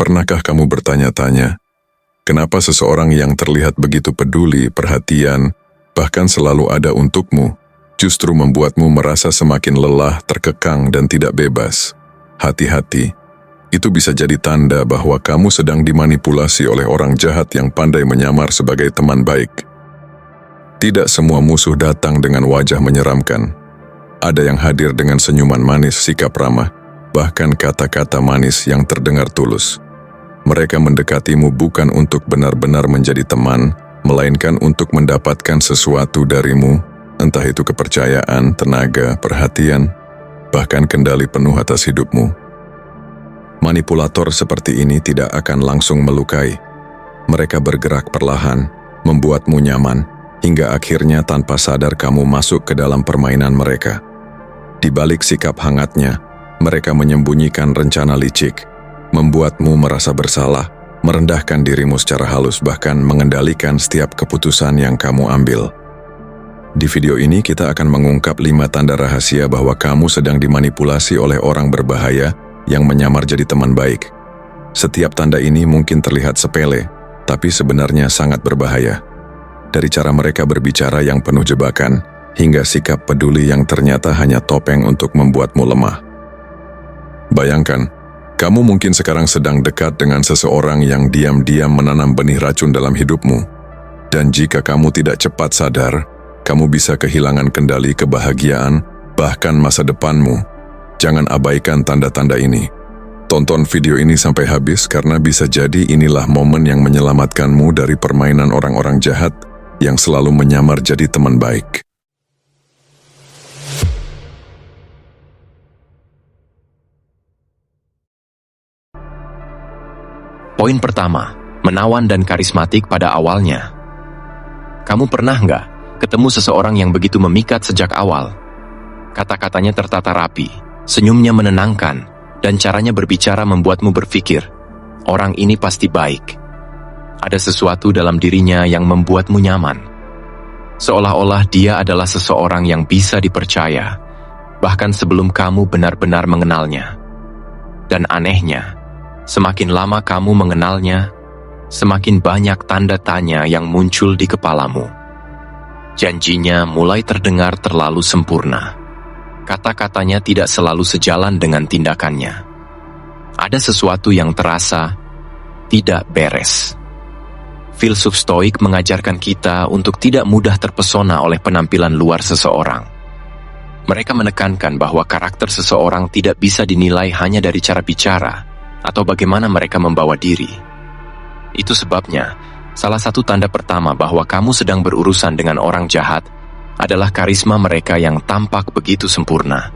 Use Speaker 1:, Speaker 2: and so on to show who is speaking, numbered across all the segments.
Speaker 1: Pernahkah kamu bertanya-tanya, kenapa seseorang yang terlihat begitu peduli, perhatian, bahkan selalu ada untukmu, justru membuatmu merasa semakin lelah, terkekang, dan tidak bebas? Hati-hati, itu bisa jadi tanda bahwa kamu sedang dimanipulasi oleh orang jahat yang pandai menyamar sebagai teman baik. Tidak semua musuh datang dengan wajah menyeramkan. Ada yang hadir dengan senyuman manis, sikap ramah, bahkan kata-kata manis yang terdengar tulus. Mereka mendekatimu bukan untuk benar-benar menjadi teman, melainkan untuk mendapatkan sesuatu darimu, entah itu kepercayaan, tenaga, perhatian, bahkan kendali penuh atas hidupmu. Manipulator seperti ini tidak akan langsung melukai. Mereka bergerak perlahan, membuatmu nyaman, hingga akhirnya tanpa sadar kamu masuk ke dalam permainan mereka. Di balik sikap hangatnya, mereka menyembunyikan rencana licik, membuatmu merasa bersalah, merendahkan dirimu secara halus, bahkan mengendalikan setiap keputusan yang kamu ambil. Di video ini kita akan mengungkap 5 tanda rahasia bahwa kamu sedang dimanipulasi oleh orang berbahaya yang menyamar jadi teman baik. Setiap tanda ini mungkin terlihat sepele, tapi sebenarnya sangat berbahaya. Dari cara mereka berbicara yang penuh jebakan, hingga sikap peduli yang ternyata hanya topeng untuk membuatmu lemah. Bayangkan, kamu mungkin sekarang sedang dekat dengan seseorang yang diam-diam menanam benih racun dalam hidupmu. Dan jika kamu tidak cepat sadar, kamu bisa kehilangan kendali kebahagiaan, bahkan masa depanmu. Jangan abaikan tanda-tanda ini. Tonton video ini sampai habis karena bisa jadi inilah momen yang menyelamatkanmu dari permainan orang-orang jahat yang selalu menyamar jadi teman baik.
Speaker 2: Poin pertama, menawan dan karismatik pada awalnya. Kamu pernah nggak ketemu seseorang yang begitu memikat sejak awal? Kata-katanya tertata rapi, senyumnya menenangkan, dan caranya berbicara membuatmu berpikir, orang ini pasti baik. Ada sesuatu dalam dirinya yang membuatmu nyaman. Seolah-olah dia adalah seseorang yang bisa dipercaya, bahkan sebelum kamu benar-benar mengenalnya. Dan anehnya, semakin lama kamu mengenalnya, semakin banyak tanda tanya yang muncul di kepalamu. Janjinya mulai terdengar terlalu sempurna. Kata-katanya tidak selalu sejalan dengan tindakannya. Ada sesuatu yang terasa tidak beres. Filsuf Stoik mengajarkan kita untuk tidak mudah terpesona oleh penampilan luar seseorang. Mereka menekankan bahwa karakter seseorang tidak bisa dinilai hanya dari cara bicara atau bagaimana mereka membawa diri. Itu sebabnya, salah satu tanda pertama bahwa kamu sedang berurusan dengan orang jahat adalah karisma mereka yang tampak begitu sempurna.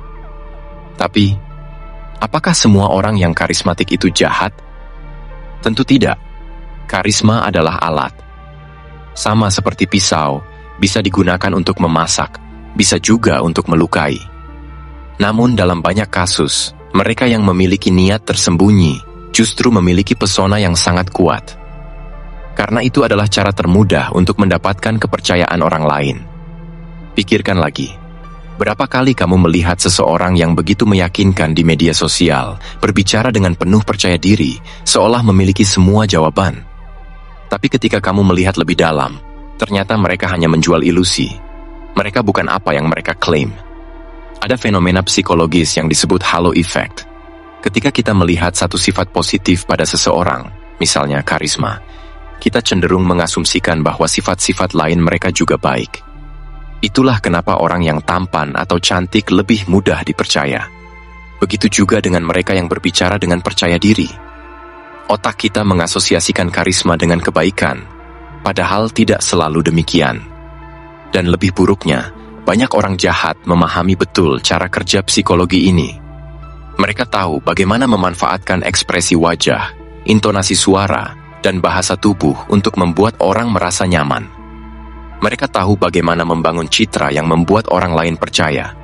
Speaker 2: Tapi, apakah semua orang yang karismatik itu jahat? Tentu tidak. Karisma adalah alat. Sama seperti pisau, bisa digunakan untuk memasak, bisa juga untuk melukai. Namun dalam banyak kasus, mereka yang memiliki niat tersembunyi justru memiliki pesona yang sangat kuat. Karena itu adalah cara termudah untuk mendapatkan kepercayaan orang lain. Pikirkan lagi, berapa kali kamu melihat seseorang yang begitu meyakinkan di media sosial, berbicara dengan penuh percaya diri, seolah memiliki semua jawaban. Tapi ketika kamu melihat lebih dalam, ternyata mereka hanya menjual ilusi. Mereka bukan apa yang mereka klaim. Ada fenomena psikologis yang disebut halo effect. Ketika kita melihat satu sifat positif pada seseorang, misalnya karisma, kita cenderung mengasumsikan bahwa sifat-sifat lain mereka juga baik. Itulah kenapa orang yang tampan atau cantik lebih mudah dipercaya. Begitu juga dengan mereka yang berbicara dengan percaya diri. Otak kita mengasosiasikan karisma dengan kebaikan, padahal tidak selalu demikian. Dan lebih buruknya, banyak orang jahat memahami betul cara kerja psikologi ini. Mereka tahu bagaimana memanfaatkan ekspresi wajah, intonasi suara, dan bahasa tubuh untuk membuat orang merasa nyaman. Mereka tahu bagaimana membangun citra yang membuat orang lain percaya.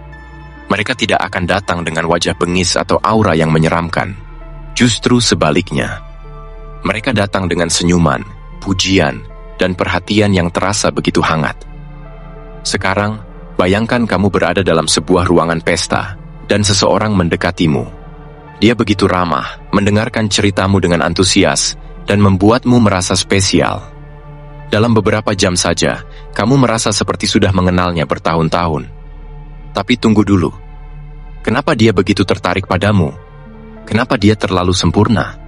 Speaker 2: Mereka tidak akan datang dengan wajah bengis atau aura yang menyeramkan. Justru sebaliknya. Mereka datang dengan senyuman, pujian, dan perhatian yang terasa begitu hangat. Sekarang, bayangkan kamu berada dalam sebuah ruangan pesta, dan seseorang mendekatimu. Dia begitu ramah, mendengarkan ceritamu dengan antusias, dan membuatmu merasa spesial. Dalam beberapa jam saja, kamu merasa seperti sudah mengenalnya bertahun-tahun. Tapi tunggu dulu. Kenapa dia begitu tertarik padamu? Kenapa dia terlalu sempurna?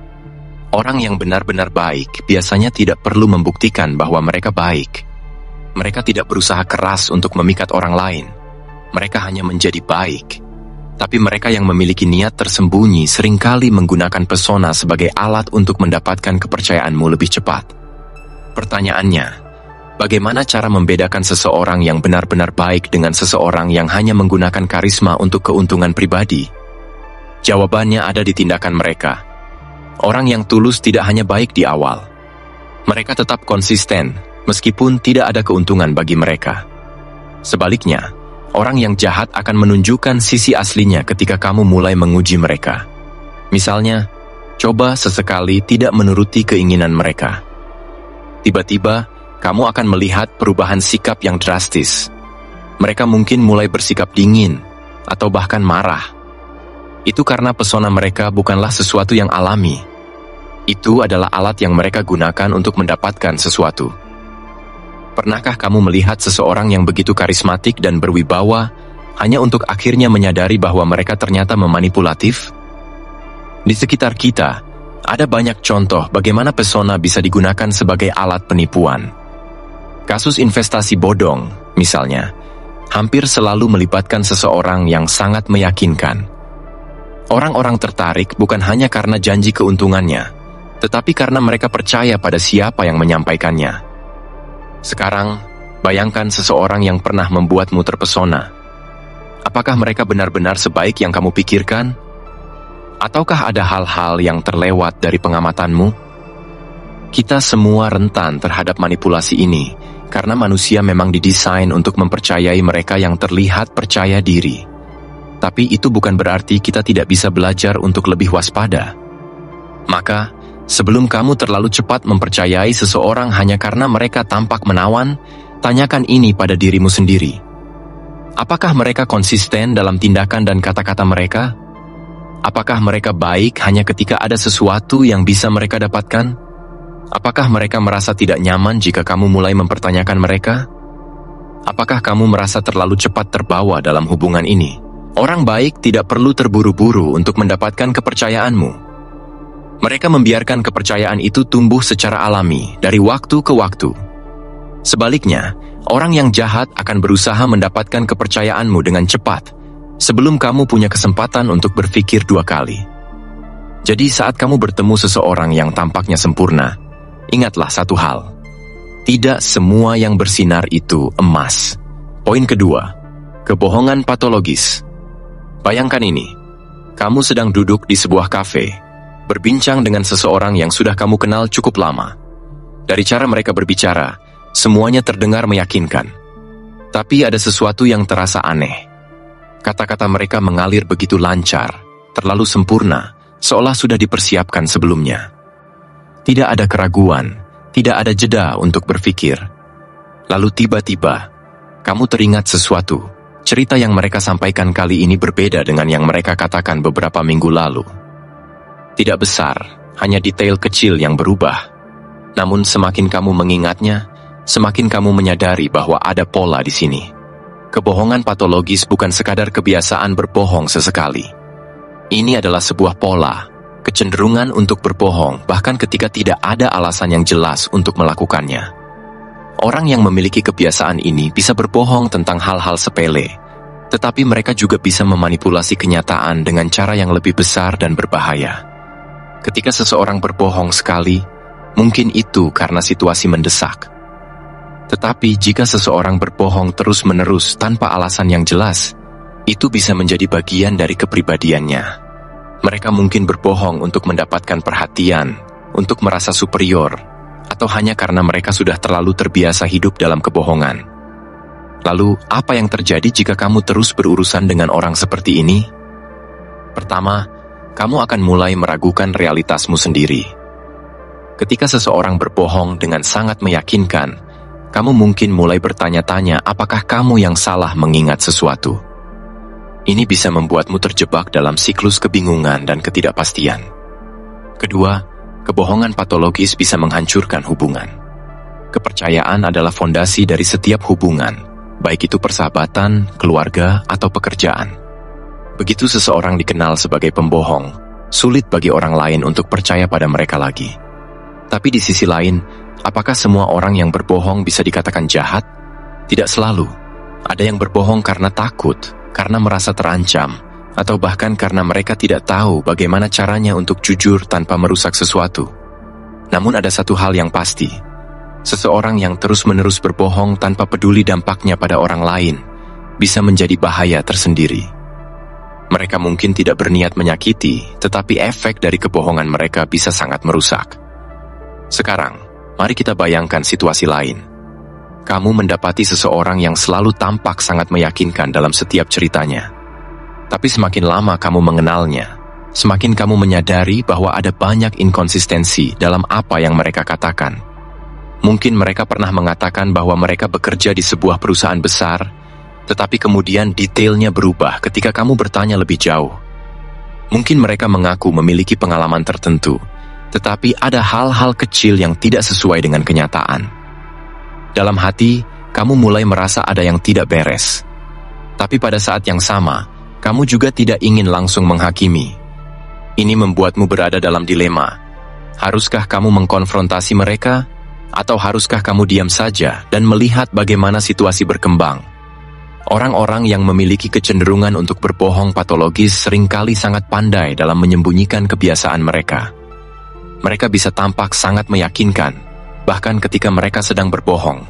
Speaker 2: Orang yang benar-benar baik biasanya tidak perlu membuktikan bahwa mereka baik. Mereka tidak berusaha keras untuk memikat orang lain. Mereka hanya menjadi baik. Tapi mereka yang memiliki niat tersembunyi seringkali menggunakan pesona sebagai alat untuk mendapatkan kepercayaanmu lebih cepat. Pertanyaannya, bagaimana cara membedakan seseorang yang benar-benar baik dengan seseorang yang hanya menggunakan karisma untuk keuntungan pribadi? Jawabannya ada di tindakan mereka. Orang yang tulus tidak hanya baik di awal. Mereka tetap konsisten, meskipun tidak ada keuntungan bagi mereka. Sebaliknya, orang yang jahat akan menunjukkan sisi aslinya ketika kamu mulai menguji mereka. Misalnya, coba sesekali tidak menuruti keinginan mereka. Tiba-tiba, kamu akan melihat perubahan sikap yang drastis. Mereka mungkin mulai bersikap dingin, atau bahkan marah. Itu karena pesona mereka bukanlah sesuatu yang alami. Itu adalah alat yang mereka gunakan untuk mendapatkan sesuatu. Pernahkah kamu melihat seseorang yang begitu karismatik dan berwibawa hanya untuk akhirnya menyadari bahwa mereka ternyata memanipulatif? Di sekitar kita, ada banyak contoh bagaimana pesona bisa digunakan sebagai alat penipuan. Kasus investasi bodong, misalnya, hampir selalu melibatkan seseorang yang sangat meyakinkan. Orang-orang tertarik bukan hanya karena janji keuntungannya, tetapi karena mereka percaya pada siapa yang menyampaikannya. Sekarang, bayangkan seseorang yang pernah membuatmu terpesona. Apakah mereka benar-benar sebaik yang kamu pikirkan? Ataukah ada hal-hal yang terlewat dari pengamatanmu? Kita semua rentan terhadap manipulasi ini, karena manusia memang didesain untuk mempercayai mereka yang terlihat percaya diri. Tapi itu bukan berarti kita tidak bisa belajar untuk lebih waspada. Maka, sebelum kamu terlalu cepat mempercayai seseorang hanya karena mereka tampak menawan, tanyakan ini pada dirimu sendiri. Apakah mereka konsisten dalam tindakan dan kata-kata mereka? Apakah mereka baik hanya ketika ada sesuatu yang bisa mereka dapatkan? Apakah mereka merasa tidak nyaman jika kamu mulai mempertanyakan mereka? Apakah kamu merasa terlalu cepat terbawa dalam hubungan ini? Orang baik tidak perlu terburu-buru untuk mendapatkan kepercayaanmu. Mereka membiarkan kepercayaan itu tumbuh secara alami dari waktu ke waktu. Sebaliknya, orang yang jahat akan berusaha mendapatkan kepercayaanmu dengan cepat, sebelum kamu punya kesempatan untuk berpikir dua kali. Jadi saat kamu bertemu seseorang yang tampaknya sempurna, ingatlah satu hal. Tidak semua yang bersinar itu emas. Poin kedua, kebohongan patologis. Bayangkan ini, kamu sedang duduk di sebuah kafe, berbincang dengan seseorang yang sudah kamu kenal cukup lama. Dari cara mereka berbicara, semuanya terdengar meyakinkan. Tapi ada sesuatu yang terasa aneh. Kata-kata mereka mengalir begitu lancar, terlalu sempurna, seolah sudah dipersiapkan sebelumnya. Tidak ada keraguan, tidak ada jeda untuk berpikir. Lalu tiba-tiba, kamu teringat sesuatu. Cerita yang mereka sampaikan kali ini berbeda dengan yang mereka katakan beberapa minggu lalu. Tidak besar, hanya detail kecil yang berubah. Namun semakin kamu mengingatnya, semakin kamu menyadari bahwa ada pola di sini. Kebohongan patologis bukan sekadar kebiasaan berbohong sesekali. Ini adalah sebuah pola, kecenderungan untuk berbohong bahkan ketika tidak ada alasan yang jelas untuk melakukannya. Orang yang memiliki kebiasaan ini bisa berbohong tentang hal-hal sepele, tetapi mereka juga bisa memanipulasi kenyataan dengan cara yang lebih besar dan berbahaya. Ketika seseorang berbohong sekali, mungkin itu karena situasi mendesak. Tetapi jika seseorang berbohong terus-menerus tanpa alasan yang jelas, itu bisa menjadi bagian dari kepribadiannya. Mereka mungkin berbohong untuk mendapatkan perhatian, untuk merasa superior, atau hanya karena mereka sudah terlalu terbiasa hidup dalam kebohongan. Lalu, apa yang terjadi jika kamu terus berurusan dengan orang seperti ini? Pertama, kamu akan mulai meragukan realitasmu sendiri. Ketika seseorang berbohong dengan sangat meyakinkan, kamu mungkin mulai bertanya-tanya apakah kamu yang salah mengingat sesuatu. Ini bisa membuatmu terjebak dalam siklus kebingungan dan ketidakpastian. Kedua, kebohongan patologis bisa menghancurkan hubungan. Kepercayaan adalah fondasi dari setiap hubungan, baik itu persahabatan, keluarga, atau pekerjaan. Begitu seseorang dikenal sebagai pembohong, sulit bagi orang lain untuk percaya pada mereka lagi. Tapi di sisi lain, apakah semua orang yang berbohong bisa dikatakan jahat? Tidak selalu. Ada yang berbohong karena takut, karena merasa terancam, atau bahkan karena mereka tidak tahu bagaimana caranya untuk jujur tanpa merusak sesuatu. Namun ada satu hal yang pasti, seseorang yang terus-menerus berbohong tanpa peduli dampaknya pada orang lain bisa menjadi bahaya tersendiri. Mereka mungkin tidak berniat menyakiti, tetapi efek dari kebohongan mereka bisa sangat merusak. Sekarang, mari kita bayangkan situasi lain. Kamu mendapati seseorang yang selalu tampak sangat meyakinkan dalam setiap ceritanya. Tapi semakin lama kamu mengenalnya, semakin kamu menyadari bahwa ada banyak inkonsistensi dalam apa yang mereka katakan. Mungkin mereka pernah mengatakan bahwa mereka bekerja di sebuah perusahaan besar, tetapi kemudian detailnya berubah ketika kamu bertanya lebih jauh. Mungkin mereka mengaku memiliki pengalaman tertentu, tetapi ada hal-hal kecil yang tidak sesuai dengan kenyataan. Dalam hati, kamu mulai merasa ada yang tidak beres. Tapi pada saat yang sama, kamu juga tidak ingin langsung menghakimi. Ini membuatmu berada dalam dilema. Haruskah kamu mengkonfrontasi mereka? Atau haruskah kamu diam saja dan melihat bagaimana situasi berkembang? Orang-orang yang memiliki kecenderungan untuk berbohong patologis seringkali sangat pandai dalam menyembunyikan kebiasaan mereka. Mereka bisa tampak sangat meyakinkan, bahkan ketika mereka sedang berbohong.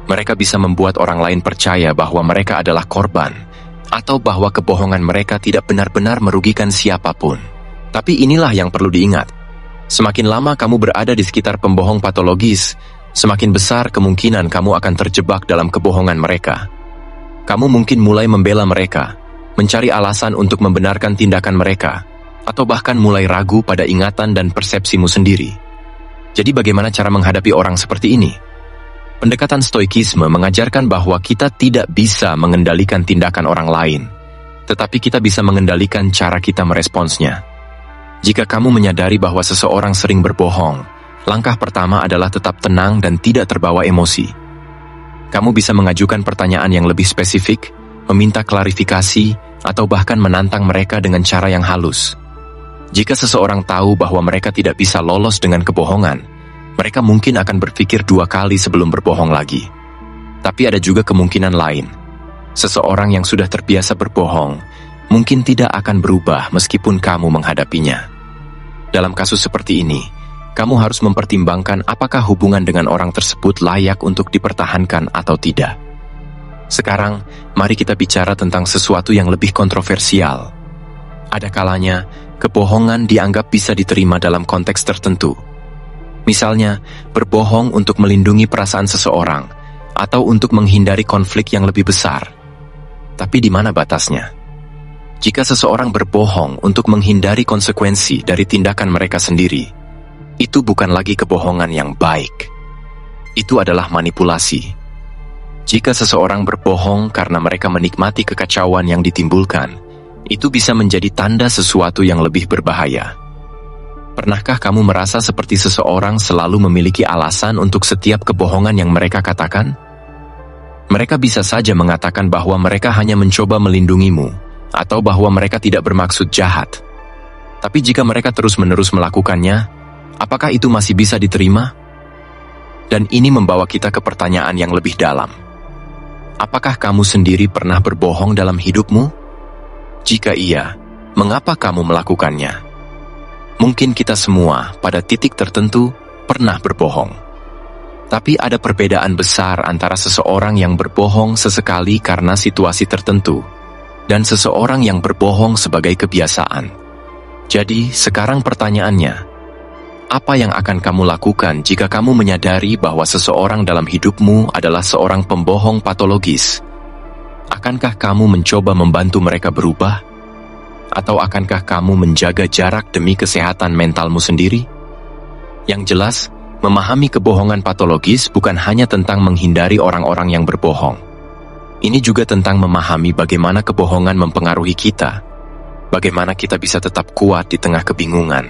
Speaker 2: Mereka bisa membuat orang lain percaya bahwa mereka adalah korban, atau bahwa kebohongan mereka tidak benar-benar merugikan siapapun. Tapi inilah yang perlu diingat. Semakin lama kamu berada di sekitar pembohong patologis, semakin besar kemungkinan kamu akan terjebak dalam kebohongan mereka. Kamu mungkin mulai membela mereka, mencari alasan untuk membenarkan tindakan mereka, atau bahkan mulai ragu pada ingatan dan persepsimu sendiri. Jadi bagaimana cara menghadapi orang seperti ini? Pendekatan stoikisme mengajarkan bahwa kita tidak bisa mengendalikan tindakan orang lain, tetapi kita bisa mengendalikan cara kita meresponsnya. Jika kamu menyadari bahwa seseorang sering berbohong, langkah pertama adalah tetap tenang dan tidak terbawa emosi. Kamu bisa mengajukan pertanyaan yang lebih spesifik, meminta klarifikasi, atau bahkan menantang mereka dengan cara yang halus. Jika seseorang tahu bahwa mereka tidak bisa lolos dengan kebohongan, mereka mungkin akan berpikir 2 kali sebelum berbohong lagi. Tapi ada juga kemungkinan lain. Seseorang yang sudah terbiasa berbohong mungkin tidak akan berubah meskipun kamu menghadapinya. Dalam kasus seperti ini, kamu harus mempertimbangkan apakah hubungan dengan orang tersebut layak untuk dipertahankan atau tidak. Sekarang, mari kita bicara tentang sesuatu yang lebih kontroversial. Ada kalanya, kebohongan dianggap bisa diterima dalam konteks tertentu. Misalnya, berbohong untuk melindungi perasaan seseorang, atau untuk menghindari konflik yang lebih besar. Tapi di mana batasnya? Jika seseorang berbohong untuk menghindari konsekuensi dari tindakan mereka sendiri, itu bukan lagi kebohongan yang baik. Itu adalah manipulasi. Jika seseorang berbohong karena mereka menikmati kekacauan yang ditimbulkan, itu bisa menjadi tanda sesuatu yang lebih berbahaya. Pernahkah kamu merasa seperti seseorang selalu memiliki alasan untuk setiap kebohongan yang mereka katakan? Mereka bisa saja mengatakan bahwa mereka hanya mencoba melindungimu, atau bahwa mereka tidak bermaksud jahat. Tapi jika mereka terus-menerus melakukannya, apakah itu masih bisa diterima? Dan ini membawa kita ke pertanyaan yang lebih dalam. Apakah kamu sendiri pernah berbohong dalam hidupmu? Jika iya, mengapa kamu melakukannya? Mungkin kita semua pada titik tertentu pernah berbohong. Tapi ada perbedaan besar antara seseorang yang berbohong sesekali karena situasi tertentu dan seseorang yang berbohong sebagai kebiasaan. Jadi, sekarang pertanyaannya, apa yang akan kamu lakukan jika kamu menyadari bahwa seseorang dalam hidupmu adalah seorang pembohong patologis? Akankah kamu mencoba membantu mereka berubah? Atau akankah kamu menjaga jarak demi kesehatan mentalmu sendiri? Yang jelas, memahami kebohongan patologis bukan hanya tentang menghindari orang-orang yang berbohong. Ini juga tentang memahami bagaimana kebohongan mempengaruhi kita, bagaimana kita bisa tetap kuat di tengah kebingungan,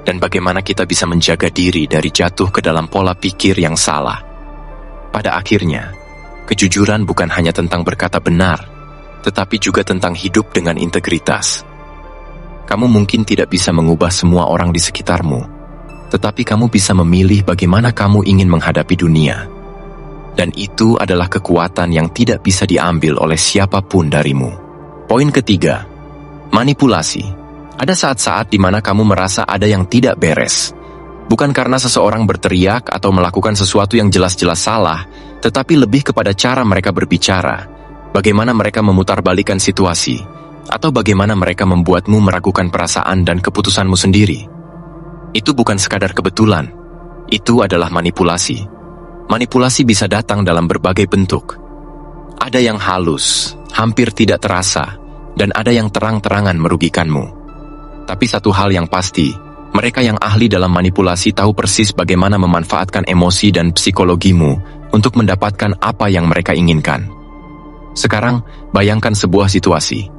Speaker 2: dan bagaimana kita bisa menjaga diri dari jatuh ke dalam pola pikir yang salah. Pada akhirnya, kejujuran bukan hanya tentang berkata benar, tetapi juga tentang hidup dengan integritas. Kamu mungkin tidak bisa mengubah semua orang di sekitarmu, tetapi kamu bisa memilih bagaimana kamu ingin menghadapi dunia. Dan itu adalah kekuatan yang tidak bisa diambil oleh siapapun darimu. Poin ketiga, manipulasi. Ada saat-saat di mana kamu merasa ada yang tidak beres. Bukan karena seseorang berteriak atau melakukan sesuatu yang jelas-jelas salah, tetapi lebih kepada cara mereka berbicara, bagaimana mereka memutarbalikkan situasi, atau bagaimana mereka membuatmu meragukan perasaan dan keputusanmu sendiri. Itu bukan sekadar kebetulan, itu adalah manipulasi. Manipulasi bisa datang dalam berbagai bentuk. Ada yang halus, hampir tidak terasa, dan ada yang terang-terangan merugikanmu. Tapi satu hal yang pasti, mereka yang ahli dalam manipulasi tahu persis bagaimana memanfaatkan emosi dan psikologimu untuk mendapatkan apa yang mereka inginkan. Sekarang, bayangkan sebuah situasi.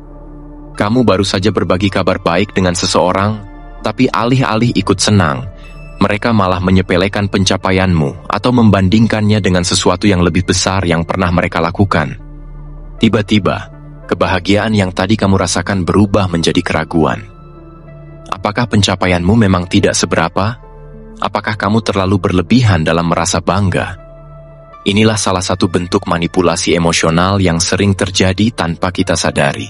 Speaker 2: Kamu baru saja berbagi kabar baik dengan seseorang, tapi alih-alih ikut senang, mereka malah menyepelekan pencapaianmu atau membandingkannya dengan sesuatu yang lebih besar yang pernah mereka lakukan. Tiba-tiba, kebahagiaan yang tadi kamu rasakan berubah menjadi keraguan. Apakah pencapaianmu memang tidak seberapa? Apakah kamu terlalu berlebihan dalam merasa bangga? Inilah salah satu bentuk manipulasi emosional yang sering terjadi tanpa kita sadari.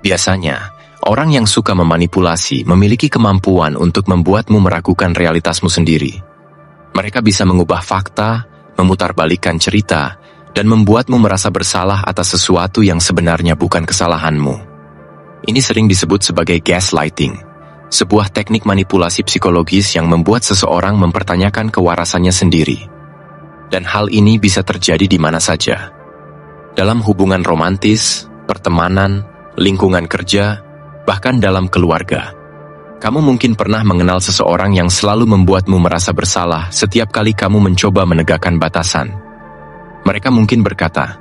Speaker 2: Biasanya, orang yang suka memanipulasi memiliki kemampuan untuk membuatmu meragukan realitasmu sendiri. Mereka bisa mengubah fakta, memutarbalikkan cerita, dan membuatmu merasa bersalah atas sesuatu yang sebenarnya bukan kesalahanmu. Ini sering disebut sebagai gaslighting, sebuah teknik manipulasi psikologis yang membuat seseorang mempertanyakan kewarasannya sendiri. Dan hal ini bisa terjadi di mana saja. Dalam hubungan romantis, pertemanan, lingkungan kerja, bahkan dalam keluarga. Kamu mungkin pernah mengenal seseorang yang selalu membuatmu merasa bersalah setiap kali kamu mencoba menegakkan batasan. Mereka mungkin berkata,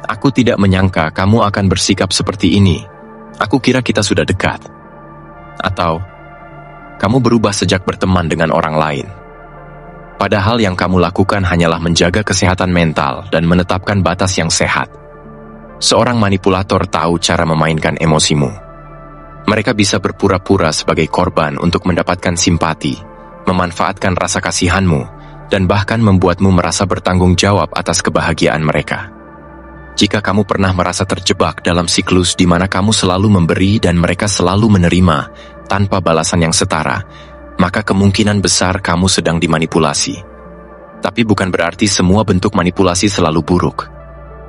Speaker 2: "Aku tidak menyangka kamu akan bersikap seperti ini. Aku kira kita sudah dekat." Atau, "Kamu berubah sejak berteman dengan orang lain." Padahal yang kamu lakukan hanyalah menjaga kesehatan mental dan menetapkan batas yang sehat. Seorang manipulator tahu cara memainkan emosimu. Mereka bisa berpura-pura sebagai korban untuk mendapatkan simpati, memanfaatkan rasa kasihanmu, dan bahkan membuatmu merasa bertanggung jawab atas kebahagiaan mereka. Jika kamu pernah merasa terjebak dalam siklus di mana kamu selalu memberi dan mereka selalu menerima tanpa balasan yang setara, maka kemungkinan besar kamu sedang dimanipulasi. Tapi bukan berarti semua bentuk manipulasi selalu buruk.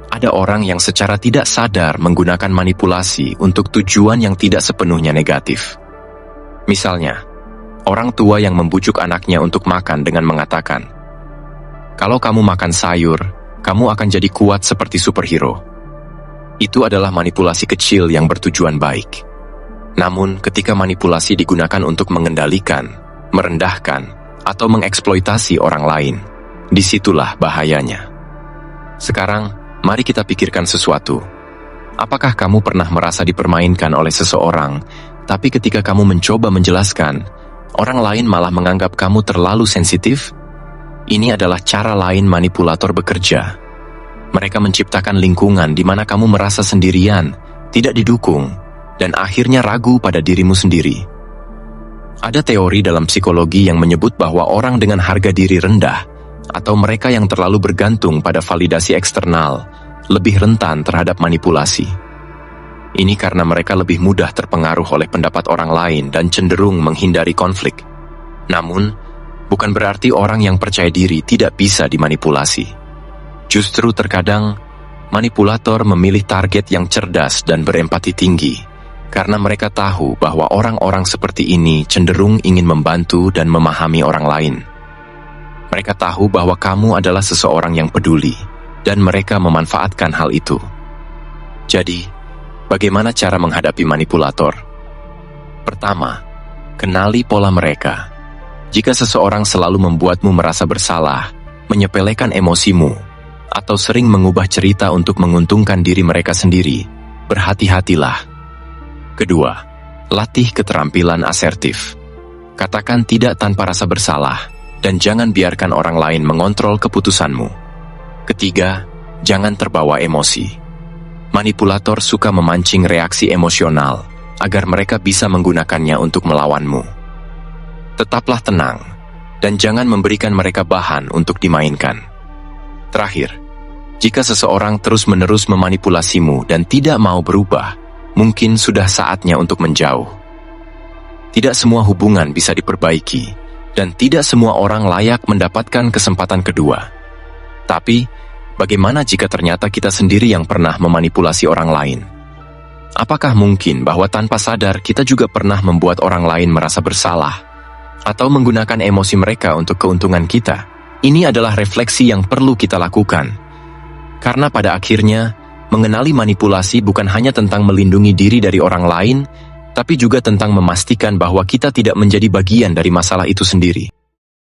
Speaker 2: Ada orang yang secara tidak sadar menggunakan manipulasi untuk tujuan yang tidak sepenuhnya negatif. Misalnya, orang tua yang membujuk anaknya untuk makan dengan mengatakan, "Kalau kamu makan sayur, kamu akan jadi kuat seperti superhero." Itu adalah manipulasi kecil yang bertujuan baik. Namun, ketika manipulasi digunakan untuk mengendalikan, merendahkan, atau mengeksploitasi orang lain, disitulah bahayanya. Sekarang, mari kita pikirkan sesuatu. Apakah kamu pernah merasa dipermainkan oleh seseorang, tapi ketika kamu mencoba menjelaskan, orang lain malah menganggap kamu terlalu sensitif? Ini adalah cara lain manipulator bekerja. Mereka menciptakan lingkungan di mana kamu merasa sendirian, tidak didukung, dan akhirnya ragu pada dirimu sendiri. Ada teori dalam psikologi yang menyebut bahwa orang dengan harga diri rendah atau mereka yang terlalu bergantung pada validasi eksternal lebih rentan terhadap manipulasi. Ini karena mereka lebih mudah terpengaruh oleh pendapat orang lain dan cenderung menghindari konflik. Namun, bukan berarti orang yang percaya diri tidak bisa dimanipulasi. Justru terkadang, manipulator memilih target yang cerdas dan berempati tinggi, karena mereka tahu bahwa orang-orang seperti ini cenderung ingin membantu dan memahami orang lain. Mereka tahu bahwa kamu adalah seseorang yang peduli, dan mereka memanfaatkan hal itu. Jadi, bagaimana cara menghadapi manipulator? Pertama, kenali pola mereka. Jika seseorang selalu membuatmu merasa bersalah, menyepelekan emosimu, atau sering mengubah cerita untuk menguntungkan diri mereka sendiri, berhati-hatilah. Kedua, latih keterampilan asertif. Katakan tidak tanpa rasa bersalah, dan jangan biarkan orang lain mengontrol keputusanmu. Ketiga, jangan terbawa emosi. Manipulator suka memancing reaksi emosional agar mereka bisa menggunakannya untuk melawanmu. Tetaplah tenang, dan jangan memberikan mereka bahan untuk dimainkan. Terakhir, jika seseorang terus-menerus memanipulasimu dan tidak mau berubah, mungkin sudah saatnya untuk menjauh. Tidak semua hubungan bisa diperbaiki, dan tidak semua orang layak mendapatkan kesempatan kedua. Tapi, bagaimana jika ternyata kita sendiri yang pernah memanipulasi orang lain? Apakah mungkin bahwa tanpa sadar kita juga pernah membuat orang lain merasa bersalah atau menggunakan emosi mereka untuk keuntungan kita? Ini adalah refleksi yang perlu kita lakukan. Karena pada akhirnya, mengenali manipulasi bukan hanya tentang melindungi diri dari orang lain, tapi juga tentang memastikan bahwa kita tidak menjadi bagian dari masalah itu sendiri.